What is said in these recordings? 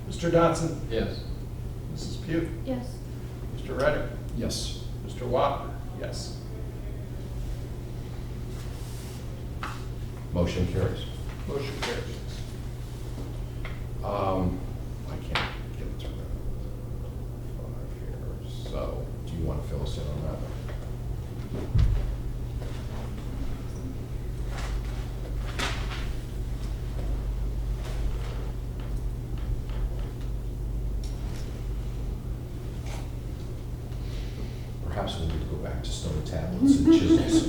Mr. Dotson? Yes. Mrs. Pugh? Yes. Mr. Reddick? Yes. Mr. Wapner? Yes. Motion carries. Motion carries. I can't get to that. 5 here. So, do you want to fill us in on that? Perhaps we need to go back to stone tablets and chisels.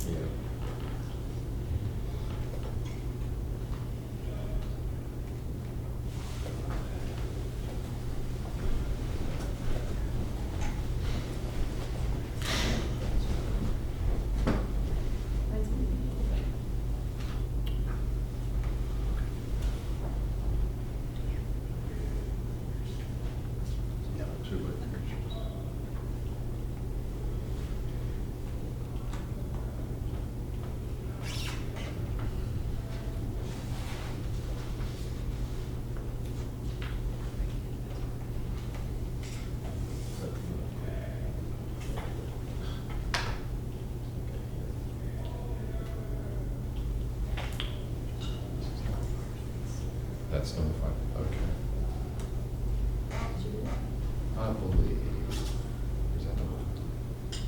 Yeah. That's number 5. Okay. I believe. Is that number 5?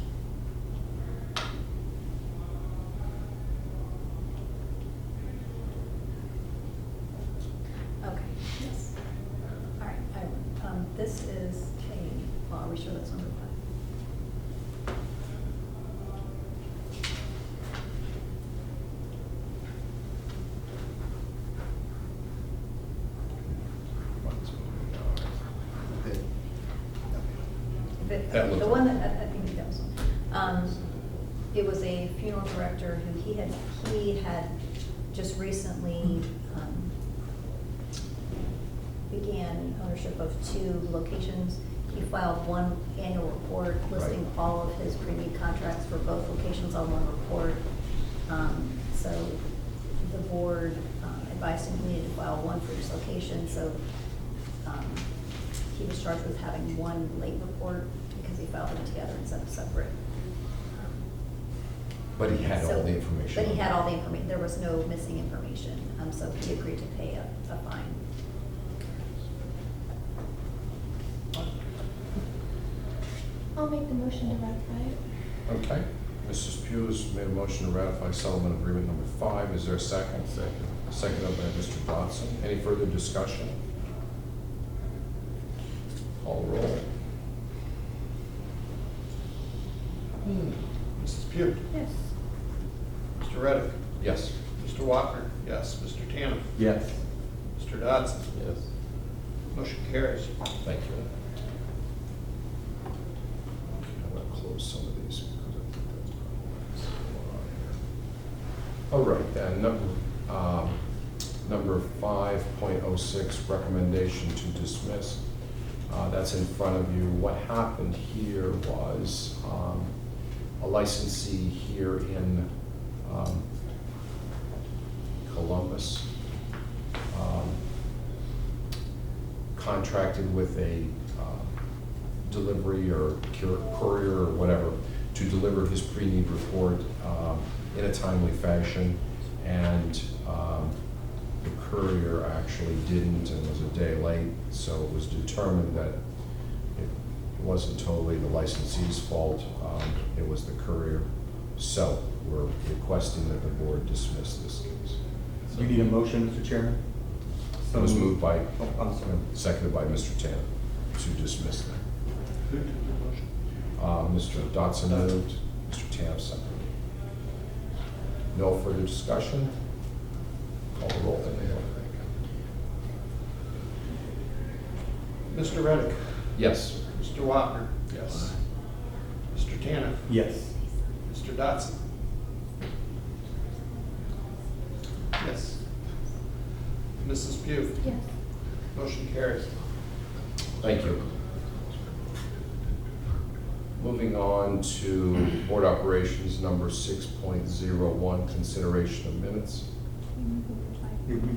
Okay, yes. All right, this is well, are we sure that's number 5? That looked The one that, I think that was one. It was a funeral director who he had just recently began ownership of 2 locations. He filed one annual report listing Right. all of his pre-need contracts for both locations on one report. So the board advised him he needed to file one for each location, so he was charged with having one late report because he filed them together instead of separate. But he had all So- the information. But he had all the information, there was no missing information, so he agreed to pay a fine. I'll make the motion to ratify it. Okay. Mrs. Pugh has made a motion to ratify settlement agreement number 5. Is there a second? Second. Seconded by Mr. Dotson. Any further discussion? Call roll. Mrs. Pugh? Yes. Mr. Reddick? Yes. Mr. Wapner? Yes. Mr. Tannen? Yes. Mr. Dotson? Yes. Motion carries. Thank you. Okay, I'm going to close some of these because I think that's probably what's going on here. All right, then, number 5.06, recommendation to dismiss. That's in front of you. What happened here was a licensee here in Columbus contracted with a delivery or courier or whatever to deliver his pre-need report in a timely fashion, and the courier actually didn't and was a day late, so it was determined that it wasn't totally the licensee's fault, it was the courier. So we're requesting that the board dismiss this case. Do you need a motion, Mr. Chairman? It was moved by, Oh, I'm sorry. seconded by Mr. Tanner to dismiss that. Who did the motion? Mr. Dotson moved, Mr. Tanner seconded. No further discussion? Call the roll. Mr. Reddick. Yes. Mr. Wapner. Yes. Mr. Tannen. Yes. Mr. Dodson. Yes. Mrs. Pugh. Yes. Motion carries. Thank you. Moving on to board operations number 6.01, consideration of minutes. Did we,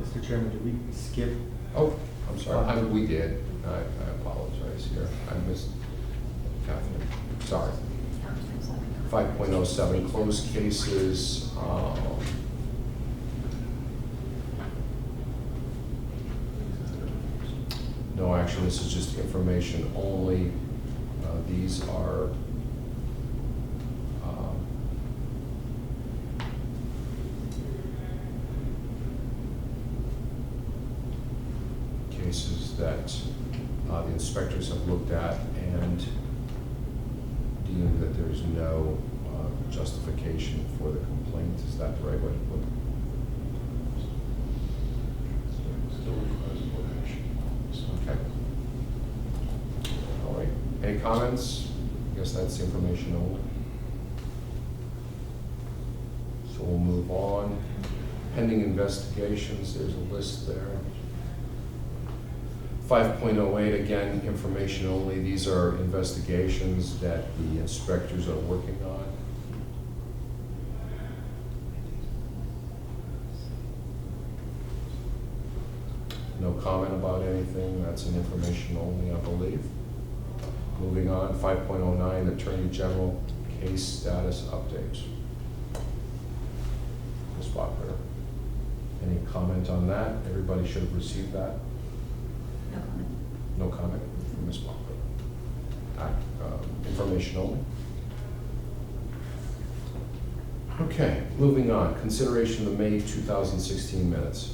Mr. Chairman, did we skip? Oh, I'm sorry, we did. I apologize here. I missed Catherine. Sorry. 5.07, closed cases. No action, this is just information only. These are cases that the inspectors have looked at and deemed that there's no justification for the complaint. Is that the right way to put it? Okay. All right. Any comments? I guess that's information only. So we'll move on. Pending investigations, there's a list there. 5.08, again, information only. These are investigations that the inspectors are working on. No comment about anything. That's an information only, I believe. Moving on, 5.09, Attorney General case status update. Ms. Wapner, any comment on that? Everybody should have received that. No comment. No comment from Ms. Walker. Information only. Okay, moving on. Consideration of the May 2016 minutes.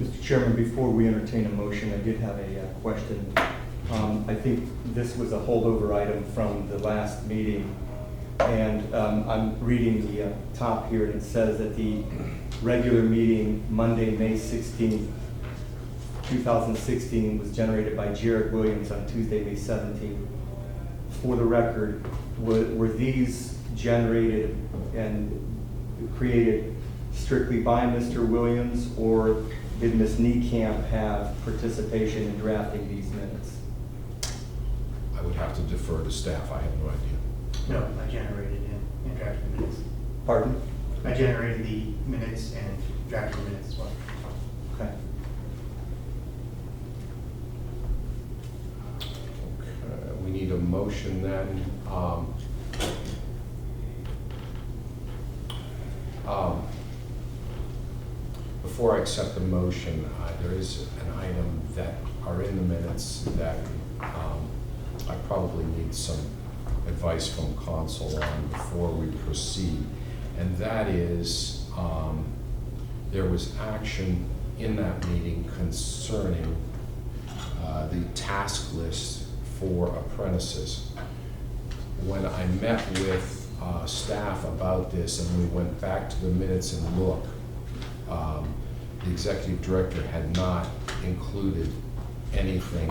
Mr. Chairman, before we entertain a motion, I did have a question. I think this was a holdover item from the last meeting, and I'm reading the top here, and it says that the regular meeting, Monday, May 16th, 2016, was generated by Jared Williams on Tuesday, May 17th. For the record, were these generated and created strictly by Mr. Williams, or did Ms. Niekamp have participation in drafting these minutes? I would have to defer to staff. I have no idea. No, I generated and drafted the minutes. Pardon? I generated the minutes and drafted the minutes as well. Okay. Okay, we need a motion then. Before I accept the motion, there is an item that are in the minutes that I probably need some advice from counsel on before we proceed. And that is, there was action in that meeting concerning the task list for apprentices. When I met with staff about this and we went back to the minutes and looked, the executive director had not included anything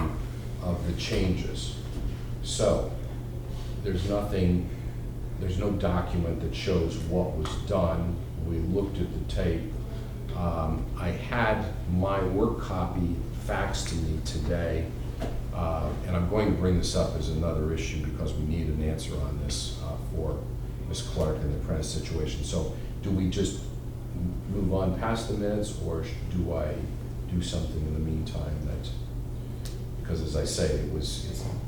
of the changes. So there's nothing, there's no document that shows what was done. We looked at the tape. I had my work copy faxed to me today, and I'm going to bring this up as another issue because we need an answer on this for Ms. Clark and the apprentice situation. So do we just move on past the minutes, or do I do something in the meantime that, because as I say,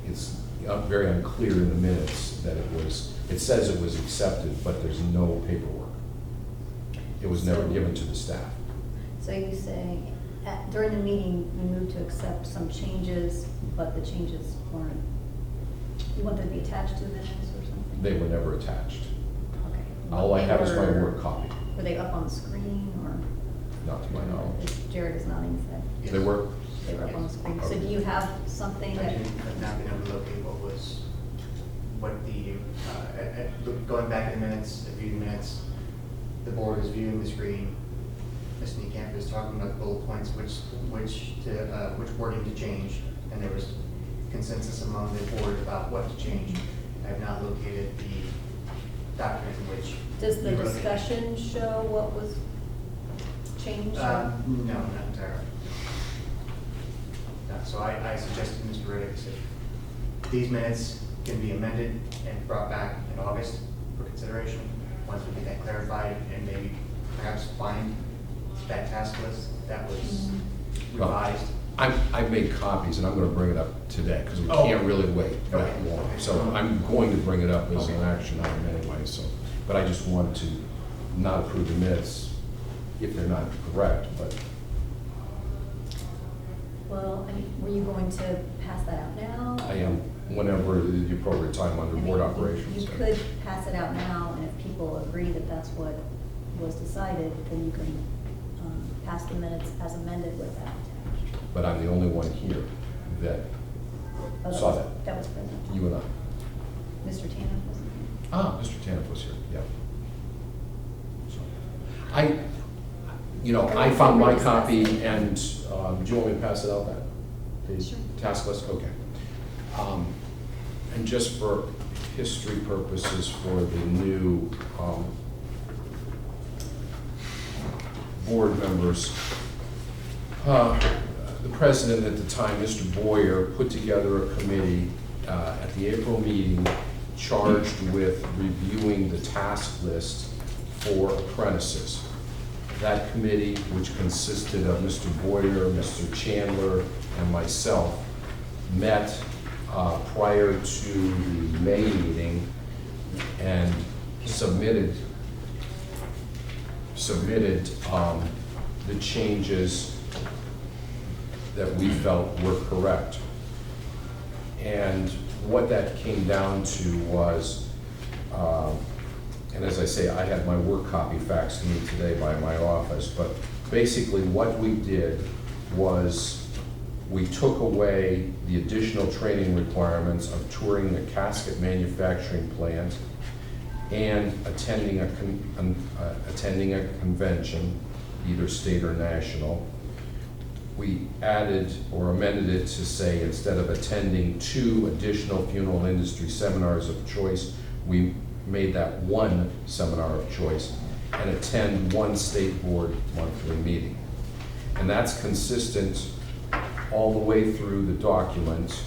it's very unclear in the minutes that it says it was accepted, but there's no paperwork. It was never given to the staff. So you say, during the meeting, you moved to accept some changes, but the changes weren't, you want them to be attached to the minutes or something? They were never attached. Okay. All I They have is my were- work copy, Were they up on the screen, or? not to my knowledge. Jared is nodding his head. Yes. They were? They were up on the screen. So Okay. do you have something I that? have not been able to locate what the going back in the minutes, viewing the minutes, the board is viewing the screen. Ms. Niekamp is talking about the bullet points, which wording to change, and there was consensus among the board about what to change. I have not located the document in which. Does the you wrote it. discussion show what was changed? No, not entirely. No, so I suggested to Mr. Riddick that these minutes can be amended and brought back in August for consideration, once we get that clarified, and maybe perhaps find that task list that was revised. I've made copies, and I'm gonna bring it up today, because we Oh. can't really wait that Okay. long. Okay. So I'm going to bring it up as an Okay. action item anyway, so, but I just wanted to not approve the minutes if they're not correct, but Well, I mean, were you going to pass that out now? I am, whenever the appropriate time under I mean, board you- operations. You could pass it out now, and if people agree that that's what was decided, then you can pass the minutes as amended with that attached. But I'm the only one here that Oh, saw was- that. That was present. You and I. Mr. Tanner wasn't Mr. Tanev was here, yeah. So, I found my copy, and, do you want me to pass it out then? The Sure. task list, okay. And just for history purposes for the new, board members, the president at the time, Mr. Boyer, put together a committee at the April meeting charged with reviewing the task list for apprentices. That committee, which consisted of Mr. Boyer, Mr. Chandler, and myself, met prior to the May meeting and submitted the changes that we felt were correct. And what that came down to was, and as I say, I had my work copy faxed to me today by my office, but basically what we did was we took away the additional training requirements of touring the casket manufacturing plant and attending a convention, either state or national. We added or amended it to say, instead of attending 2 additional funeral industry seminars of choice, we made that 1 seminar of choice, and attend 1 state board monthly meeting. And that's consistent all the way through the document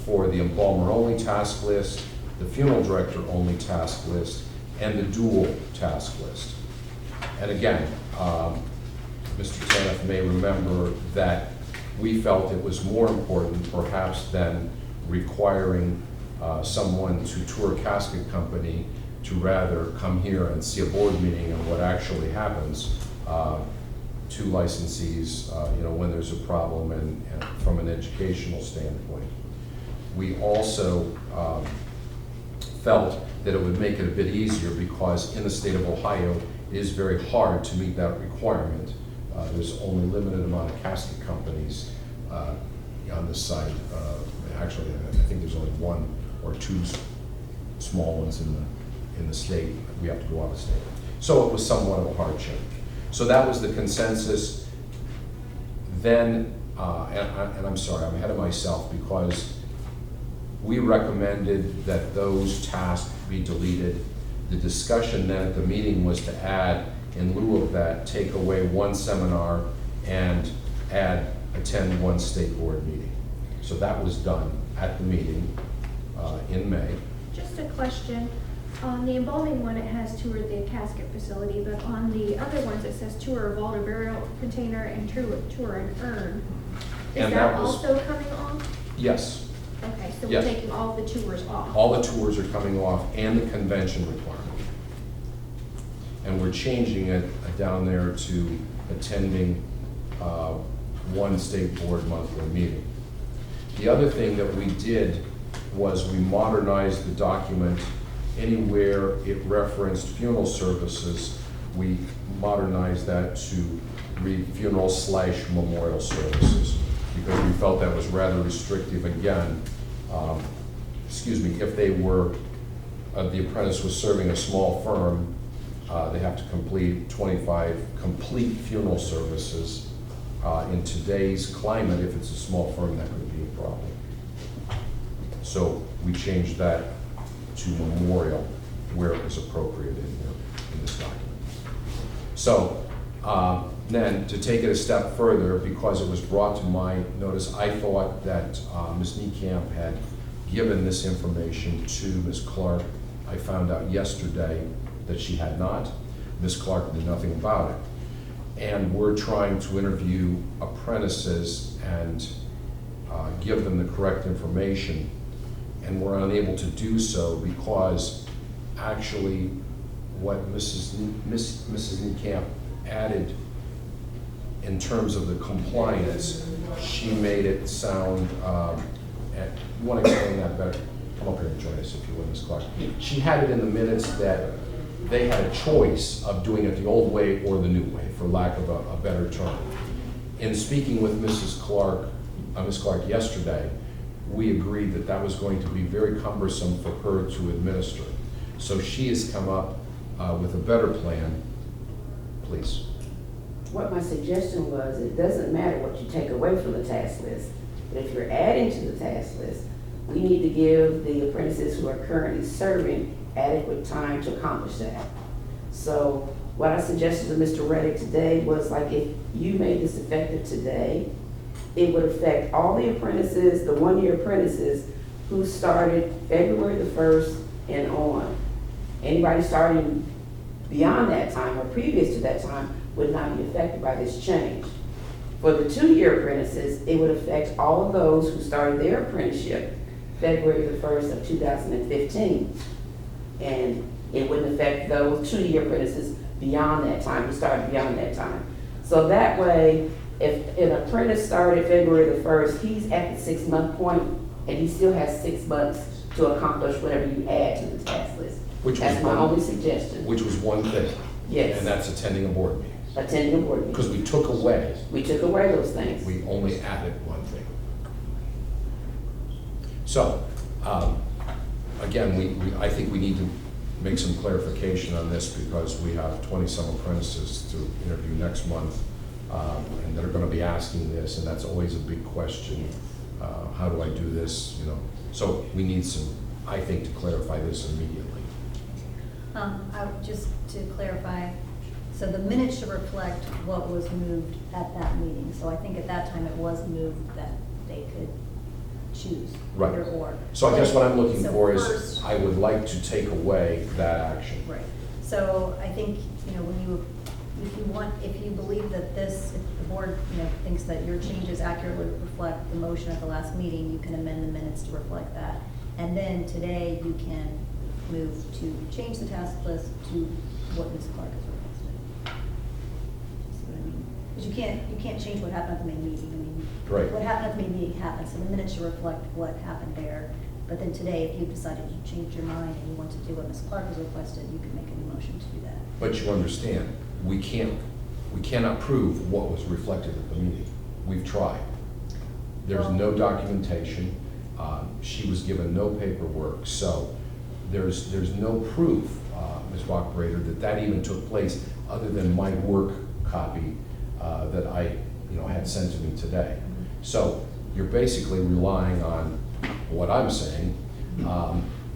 for the embalmer only task list, the funeral director only task list, and the dual task list. And again, Mr. Tanev may remember that we felt it was more important perhaps than requiring someone to tour a casket company to rather come here and see a board meeting and what actually happens to licensees, when there's a problem and from an educational standpoint. We also felt that it would make it a bit easier because in the state of Ohio, it is very hard to meet that requirement. There's only a limited amount of casket companies on this site. Actually, I think there's only 1 or 2 small ones in the state. We have to go out of state. So it was somewhat of a hardship. So that was the consensus. Then, and I'm sorry, I'm ahead of myself, because we recommended that those tasks be deleted. The discussion then at the meeting was to add, in lieu of that, take away 1 seminar and attend 1 state board meeting. So that was done at the meeting in May. Just a question. On the embalming one, it has tour the casket facility, but on the other ones, it says tour of vaulted burial container and tour an urn. Is And that that was- also coming off? Yes, Okay, so Yes. we're taking all the tours off? all the tours are coming off and the convention requirement. And we're changing it down there to attending 1 state board monthly meeting. The other thing that we did was we modernized the document. Anywhere it referenced funeral services, we modernized that to read funeral/memorial services, because we felt that was rather restrictive again, excuse me, if they were, the apprentice was serving a small firm, they have to complete 25 complete funeral services. In today's climate, if it's a small firm, that could be a problem. So we changed that to memorial where it was appropriate in this document. So then to take it a step further, because it was brought to my notice, I thought that Ms. Niekamp had given this information to Ms. Clark. I found out yesterday that she had not. Ms. Clark knew nothing about it. And we're trying to interview apprentices and give them the correct information. And we're unable to do so because actually what Mrs. Niekamp added in terms of the compliance, she made it sound, you want to explain that better? Come up here and join us if you would, Ms. Clark. She had it in the minutes that they had a choice of doing it the old way or the new way, for lack of a better term. In speaking with Ms. Clark yesterday, we agreed that that was going to be very cumbersome for her to administer. So she has come up with a better plan. Please. What my suggestion was, it doesn't matter what you take away from the task list, but if you're adding to the task list, we need to give the apprentices who are currently serving adequate time to accomplish that. So what I suggested to Mr. Reddick today was, like, if you made this effective today, it would affect all the apprentices, the one-year apprentices who started February the 1st and on. Anybody starting beyond that time or previous to that time would not be affected by this change. For the two-year apprentices, it would affect all of those who started their apprenticeship February the 1st of 2015. And it wouldn't affect those two-year apprentices beyond that time, who started beyond that time. So that way, if an apprentice started February the 1st, he's at the 6-month point, and he still has 6 months to accomplish whatever you add to the task list. That's my only suggestion. Which was one thing. Yes. And that's attending a board meeting. Attending a board meeting. Because we took away, those things. we only added one thing. So, again, I think we need to make some clarification on this because we have 20-some apprentices to interview next month, and they're going to be asking this, and that's always a big question. How do I do this? You know, so we need some, I think, to clarify this immediately. Just to clarify, so the minutes should reflect what was moved at that meeting. So I think at that time it was moved that they could choose Right. either or. So I guess what I'm looking So for is, first- I would like to take away that action. Right. So I think, if you believe that this, if the board, thinks that your changes accurately reflect the motion at the last meeting, you can amend the minutes to reflect that. And then today you can move to change the task list to what Ms. Clark has requested. See what I mean? Because you can't change what happened at the main meeting. Right. What happened at the main meeting happened, so the minutes should reflect what happened there. But then today, if you decided you changed your mind and you want to do what Ms. Clark has requested, you can make a new motion to do that. But you understand, we cannot prove what was reflected at the meeting. We've tried. There's no documentation. She was given no paperwork, so there's no proof, Ms. Bachbrader, that even took place other than my work copy that I had sent to me today. So you're basically relying on what I'm saying,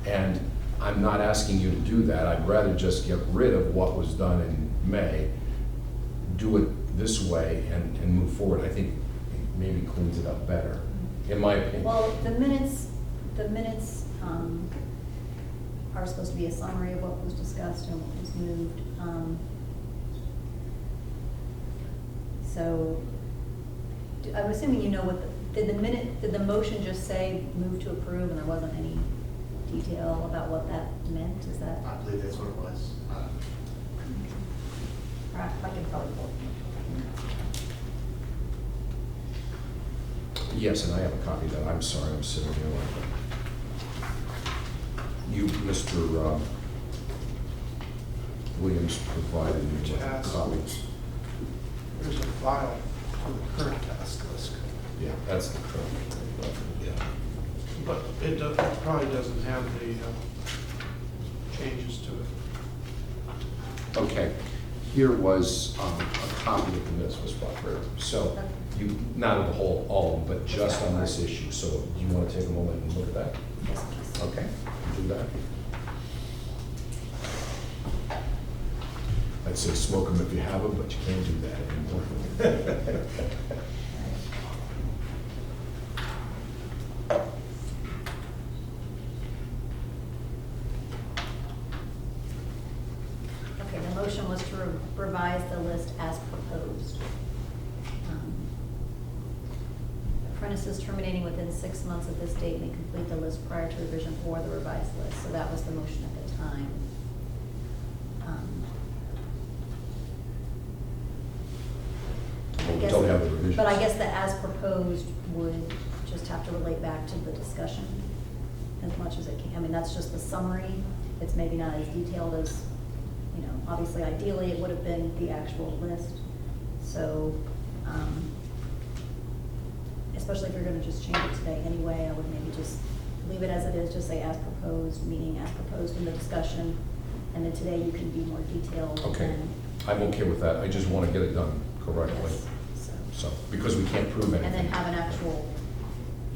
and I'm not asking you to do that. I'd rather just get rid of what was done in May, do it this way, and move forward. I think it maybe cleans it up better, in my opinion. Well, the minutes are supposed to be a summary of what was discussed and what was moved. So, I'm assuming you know what, did the motion just say move to approve and there wasn't any detail about what that meant? Is that? I believe that's what it was. I can probably pull it. Yes, and I have a copy of that. I'm sorry, I'm sitting here like that. You, Mr. Williams, provided me with a Yes. copy. There's a file for the current task list. Yeah, that's the current. Yeah. But it probably doesn't have the changes to it. Okay, here was a copy of the minutes was brought through. So you, not of the whole, all of them, but just on this issue. So do you want to take a moment and look at that? Yes, please. Okay, do that. I'd say smoke them if you have them, but you can't do that anymore. Okay, the motion was to revise the list as proposed. Apprentices terminating within 6 months of this date may complete the list prior to revision or the revised list. So that was the motion at the time. Well, we guess- don't have the revisions. But I guess the as proposed would just have to relate back to the discussion as much as it can. I mean, that's just the summary. It's maybe not as detailed as, you know, obviously ideally it would have been the actual list. So, especially if you're gonna just change it today anyway, I would maybe just leave it as it is, just say as proposed, meaning as proposed in the discussion. And then today you can be more detailed. Okay, and- I'm okay with that. I just want to get it done correctly. Yes, so. So, because we can't prove anything. And then have an actual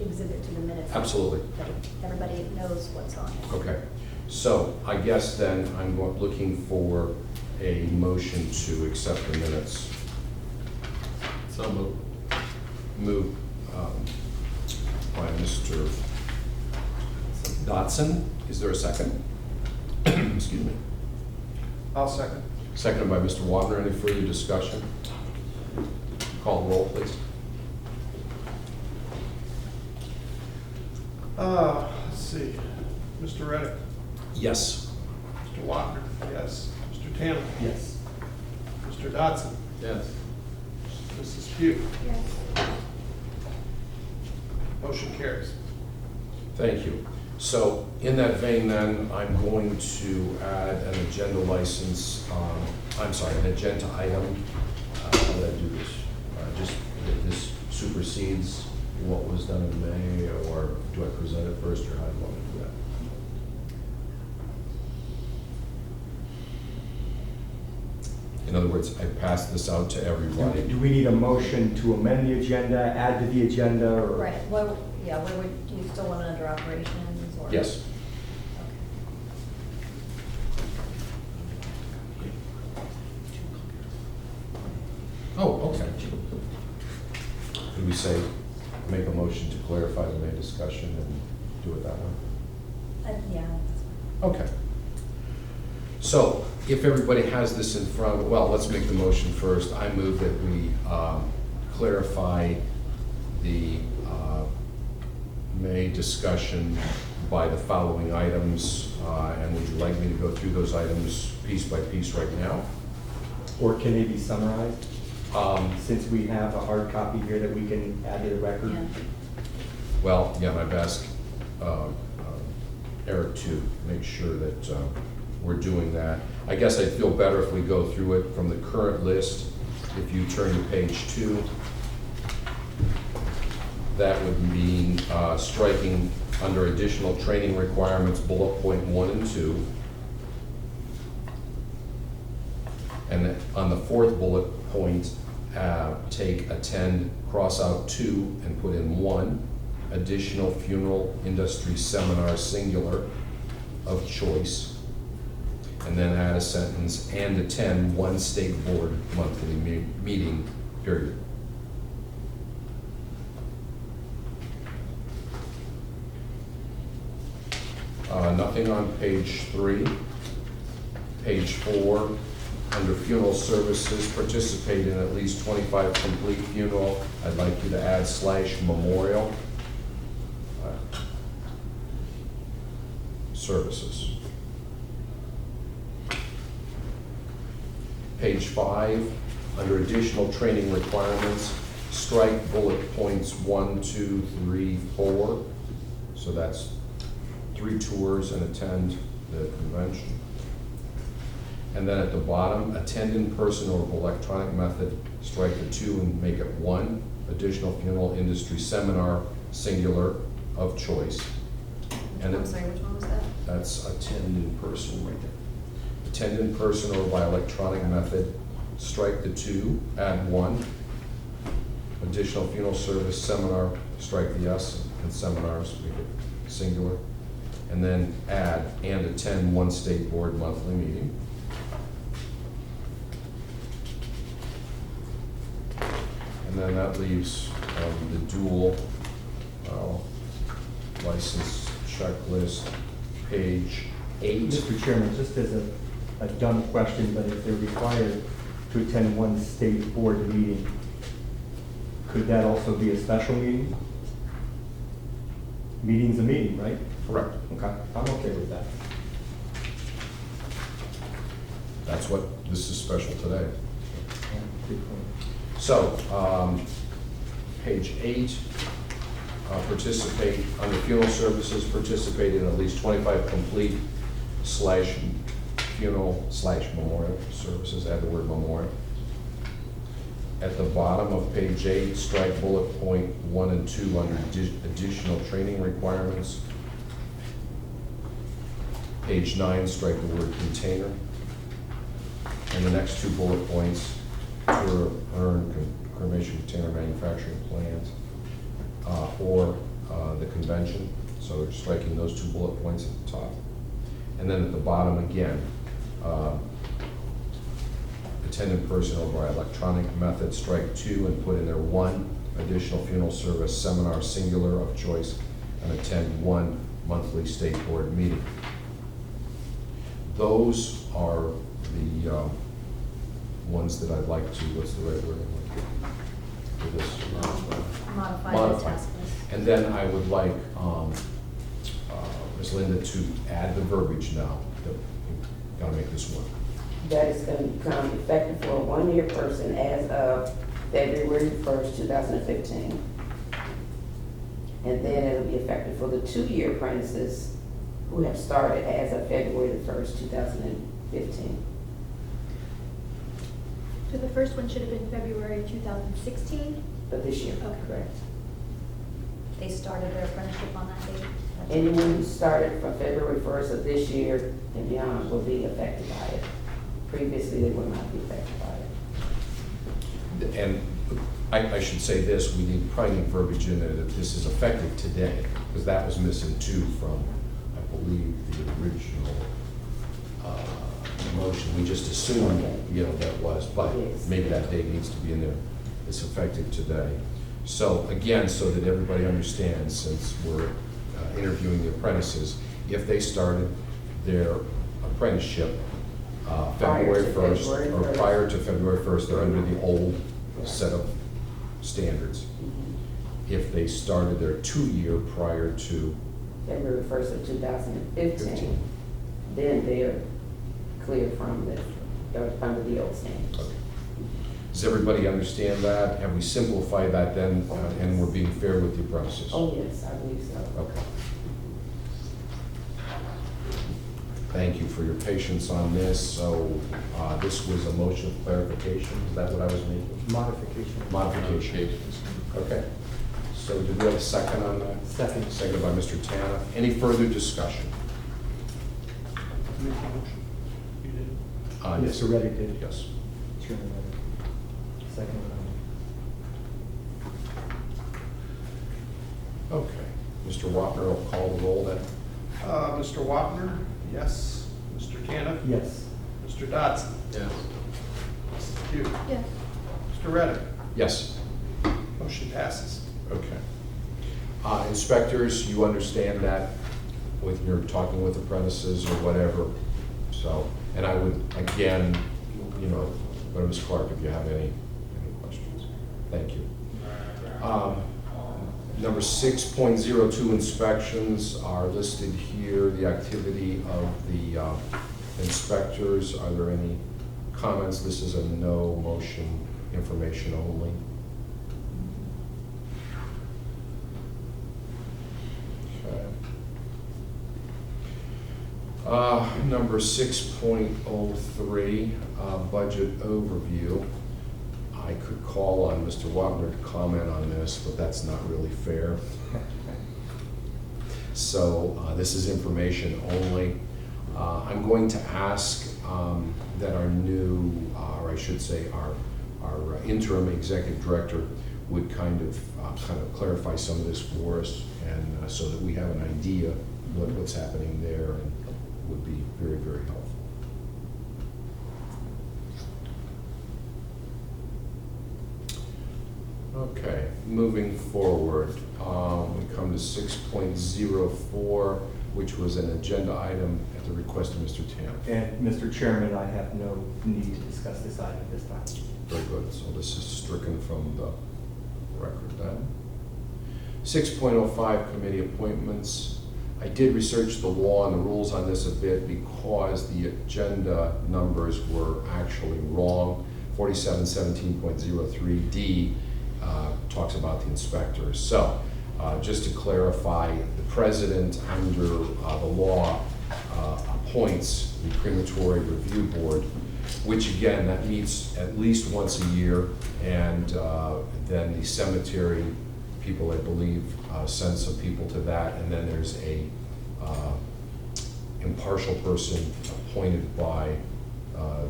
exhibit to the minutes. Absolutely. That everybody knows what's on it. Okay, so I guess then I'm looking for a motion to accept the minutes. So moved. Moved by Mr. Dotson. Is there a second? Excuse me. I'll second. Seconded by Mr. Wagner. Any further discussion? Call the roll, please. Let's see. Mr. Reddick, Yes. Mr. Wapner, yes. Mr. Tanner, Yes. Mr. Dodson, Yes. Mrs. Pugh. Yes. Motion carries. Thank you. So in that vein then, I'm going to add an agenda license, an agenda item. How did I do this? Just that this supersedes what was done in May, or do I present it first, or how do you want me to do that? In other words, I passed this out to everybody. Do we need a motion to amend the agenda, add to the agenda, or? Right, well, yeah, do you still want it under operations or? Yes. Okay. Oh, okay. Could we say, make a motion to clarify the May discussion and do it that way? Yeah, that's fine. Okay. So if everybody has this in front, well, let's make the motion first. I move that we clarify the May discussion by the following items. And would you like me to go through those items piece by piece right now? Or can they be summarized, Um, since we have a hard copy here that we can add to the record? Yeah. Well, yeah, and I've asked Eric to make sure that we're doing that. I guess I'd feel better if we go through it from the current list. If you turn to page 2, that would mean striking under additional training requirements, bullet point 1 and 2. And then on the 4th bullet point, take attend, cross out 2 and put in 1, additional funeral industry seminar singular of choice. And then add a sentence, and attend one state board monthly meeting, period. Nothing on page 3. Page 4, under funeral services, participate in at least 25 complete funeral. I'd like you to add /memorial services. Page 5, under additional training requirements, strike bullet points 1, 2, 3, 4. So that's 3 tours and attend the convention. And then at the bottom, attend in person or electronic method, strike the 2 and make it 1, additional funeral industry seminar, singular, of choice. And I'm sorry, which one was that? That's attend in person right there. Attend in person or by electronic method, strike the 2, add 1. Additional funeral service seminar, strike the S, and seminars, make it singular. And then add and attend one state board monthly meeting. And then that leaves the dual license checklist, page 8. Mr. Chairman, just as a dumb question, but if they're required to attend one state board meeting, could that also be a special meeting? Meeting's a meeting, right? Correct. Okay, I'm okay with that. That's what, this is special today. Good point. So, page 8, participate, under funeral services, participate in at least 25 complete / funeral / memorial services, add the word memorial. At the bottom of page 8, strike bullet point 1 and 2 under additional training requirements. Page 9, strike the word container. And the next 2 bullet points, tour, urn, cremation container manufacturing plant, or the convention. So we're striking those 2 bullet points at the top. And then at the bottom again, attend in person or by electronic method, strike 2 and put in there 1 additional funeral service seminar singular of choice and attend 1 monthly state board meeting. Those are the ones that I'd like to, what's the right word for this? Modify the task list. And then I would like Ms. Linda to add the verbiage now, that we've got to make this work. That is going to become effective for a 1-year person as of February 1st, 2015. And then it'll be effective for the 2-year apprentices who have started as of February the 1st, 2015. So the first one should have been February 2016? But this year, Okay. correct. They started their apprenticeship on that date? Anyone who started from February 1st of this year and beyond will be affected by it. Previously, they would not be affected by it. And I should say this, we probably need verbiage in there that this is effective today, because that was missing too from, I believe, the original motion. We just assumed, that was, but Yes. maybe that date needs to be in there. It's effective today. So again, so that everybody understands, since we're interviewing the apprentices, if they started their apprenticeship February 1st, or prior to February 1st, they're under the old set of standards. If they started their 2-year prior to February 1st of 2015, 15. then they're clear from the, they're under the old standards. Okay. Does everybody understand that? Have we simplified that then, and we're being fair with the apprentices? Oh, yes, I believe so. Okay. Thank you for your patience on this. So this was a motion of clarification. Is that what I was making? Modification. Modification. Okay. So did we have a second on that? Second. Seconded by Mr. Tanner. Any further discussion? Make a motion. You did. Yes. Mr. Reddy did. Yes. Chairman Reddy. Second. Okay. Mr. Wapner will call the roll then. Mr. Wapner, yes. Mr. Tannen? Yes. Mr. Dodson? Yes. Mrs. Pugh? Yes. Mr. Reddick? Yes. Motion passes. Okay. Inspectors, you understand that when you're talking with apprentices or whatever. So, and I would, again, go to Ms. Clark if you have any questions. Thank you. Number 6.02 inspections are listed here, the activity of the inspectors. Are there any comments? This is a no motion, information only. Okay. Number 6.03, budget overview. I could call on Mr. Wapner to comment on this, but that's not really fair. So this is information only. I'm going to ask that our new, or I should say our interim executive director would kind of clarify some of this for us, and so that we have an idea what's happening there, and would be very, very helpful. Okay, moving forward, we come to 6.04, which was an agenda item at the request of Mr. Tam. And Mr. Chairman, I have no need to discuss this item at this time. Very good, so this is stricken from the record then. 6.05, committee appointments. I did research the law and the rules on this a bit because the agenda numbers were actually wrong. 4717.03D talks about the inspectors. So, just to clarify, the president under the law appoints the crematory review board, which again, that meets at least once a year, and then the cemetery people, I believe, send some people to that, and then there's a impartial person appointed by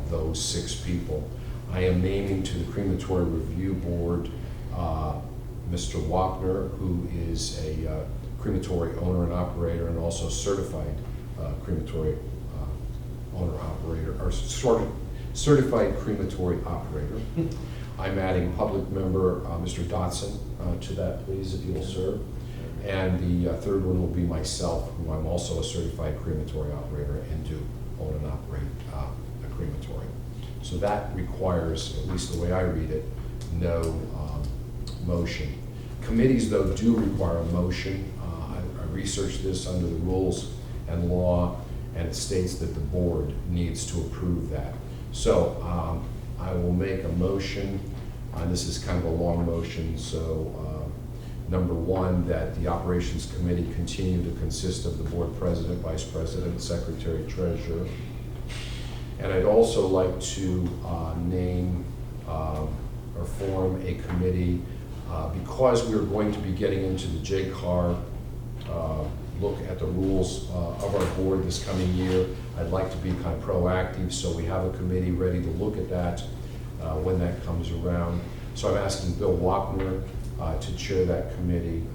those 6 people. I am naming to the crematory review board Mr. Wapner, who is a crematory owner and operator, and also certified crematory owner-operator, or certified crematory operator. I'm adding public member Mr. Dotson to that, please, if you will serve. And the third one will be myself, who I'm also a certified crematory operator and do own and operate a crematory. So that requires, at least the way I read it, no motion. Committees, though, do require a motion. I researched this under the rules and law, and it states that the board needs to approve that. So I will make a motion, and this is kind of a long motion, so number 1, that the operations committee continue to consist of the board president, vice president, secretary, treasurer. And I'd also like to name or form a committee because we're going to be getting into the JCAR look at the rules of our board this coming year. I'd like to be kind of proactive, so we have a committee ready to look at that when that comes around. So I'm asking Bill Wapner to chair that committee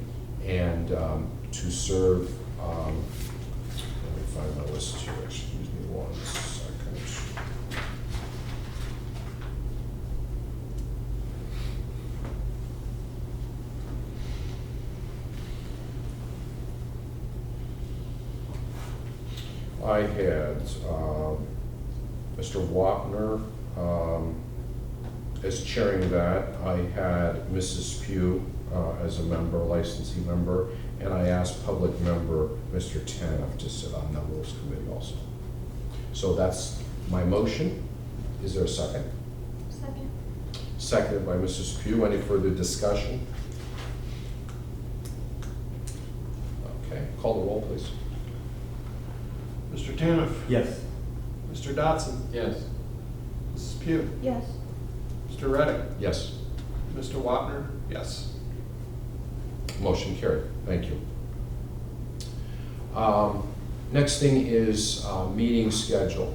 and to serve, let me find my list here, excuse me 1 second. I had Mr. Wapner as chairing that. I had Mrs. Pugh as a member, licensee member, and I asked public member Mr. Tanev to sit on the rules committee also. So that's my motion. Is there a second? Second. Seconded by Mrs. Pugh. Any further discussion? Okay, call the roll, please. Mr. Tanev? Yes. Mr. Dotson? Yes. Mrs. Pugh? Yes. Mr. Reddick? Yes. Mr. Wapner? Yes. Motion carried. Thank you. Next thing is meeting schedule.